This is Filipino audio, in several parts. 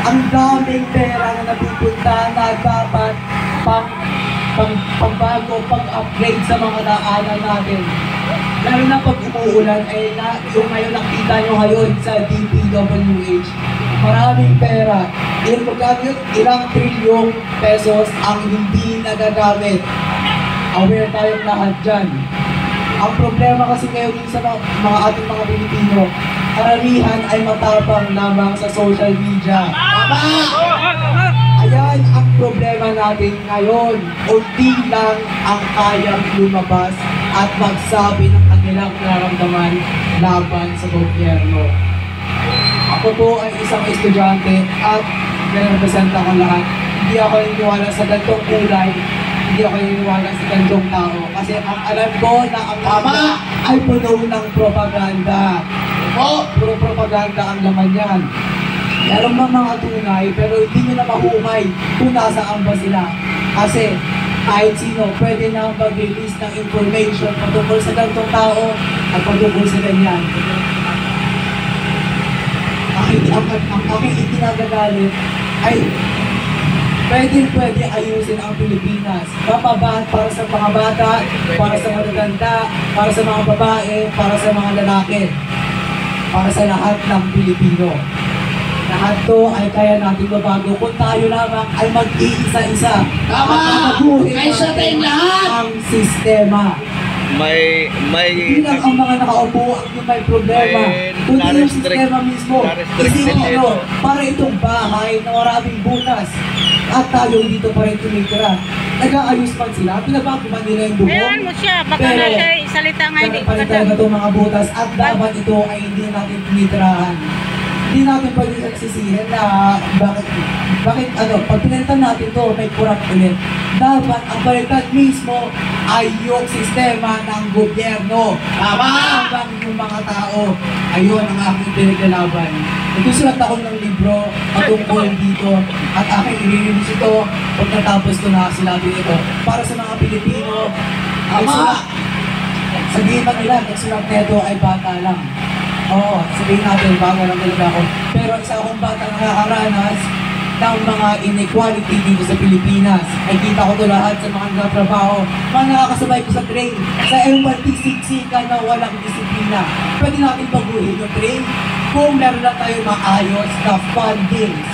ang daming pera na napupunta na dapat pagbago, pag-upgrade sa mga daanan natin. Lalo na pag umuulan, ay yung ngayon nakita nyo ngayon sa DPWH, maraming pera. Ilang trilyong pesos ang hindi nagagamit. Aware tayong lahat dyan. Ang problema kasi ngayon sa mga ating mga Pilipino, karamihan ay matapang lamang sa social media. Ayan ang problema natin ngayon. Unti lang ang kayang lumabas at magsabi ng kanilang nararamdaman laban sa gobyerno. Ako po ay isang estudyante at representa ko lahat. Hindi ako naniniwala sa gantong kulay, hindi ako naniniwala sa gantong tao. Kasi ang alam ko na ang tama ay puno ng propaganda. Puro propaganda ang laman yan. Meron mga tunay, pero hindi nyo na mahumay kung nasaan ba sila. Kasi kahit sino, pwede na mag-release ng information patungkol sa gantong tao at patungkol sa ganyan. Ang aking itinagagalit ay pwede ayusin ang Pilipinas. Papabahan para sa mga bata, para sa matatanda, para sa mga babae, para sa mga lalaki, para sa lahat ng Pilipino. Lahat to ay kaya natin mabago kung tayo lamang ay mag-iisa-isa. Tama! Kaysa tayong lahat! Ang sistema. Hindi lang ang mga nakaupo ang may problema. Kundi yung sistema mismo. Isipin nyo, para itong bahay na maraming butas. At tayo dito pa rin tumitira. Nag-aayos man sila, pinabago man nila yung buhok. Ayan mo siya, baka na siya salita nga hindi ko talaga itong mga butas at dapat ito ay hindi natin tinitirahan. Hindi natin pwede nagsisihin na bakit pag pinalitan natin to may kurap ulit. Dapat ang balikan mismo ay yung sistema ng gobyerno. Habang yung mga tao, ayun ang aking pinaglalaban. Nagsusulat ako ng libro patungkol dito at aking i-release ito pagkatapos ko na sinabi ito. Para sa mga Pilipino, sabihin ba nila, nagsulat nito ay bata lang. Oo, sabihin natin, bago lang talaga ako. Pero isa akong bata nakakaranas ng mga inequality dito sa Pilipinas. Nakikita ko ito lahat sa mga nagtatrabaho, mga nakakasabay ko sa train, sa MRT siksikan na walang disiplina. Pwede natin baguhin yung train kung meron lang tayo maayos na fundings.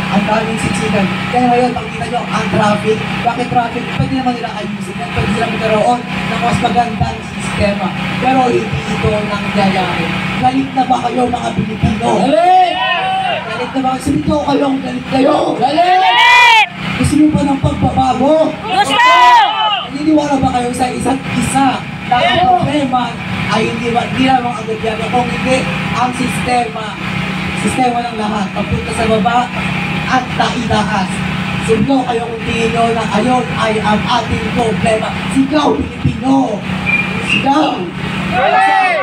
Ang daming siksikan. Kaya ngayon, pagkita nyo, ang traffic. Bakit traffic? Pwede naman nila ayusin yan. Pwede sila magkaroon ng mas magandang sistema. Pero hindi ito nangyayari. Galit na ba kayo mga Pilipino? Galit! Galit na ba? Sabi ko kayong galit kayo. Galit! Gusto nyo pa ng pagbabago? Gusto! Naniniwala ba kayo sa isa't isa? Na ang problema ay hindi lamang ang gobyerno. Kung hindi, ang sistema ng lahat. Pagpunta sa baba at taitaas. Siguro kayo kung tingin nyo na ayon ay ang ating problema. Sigaw, Pilipino! Sigaw!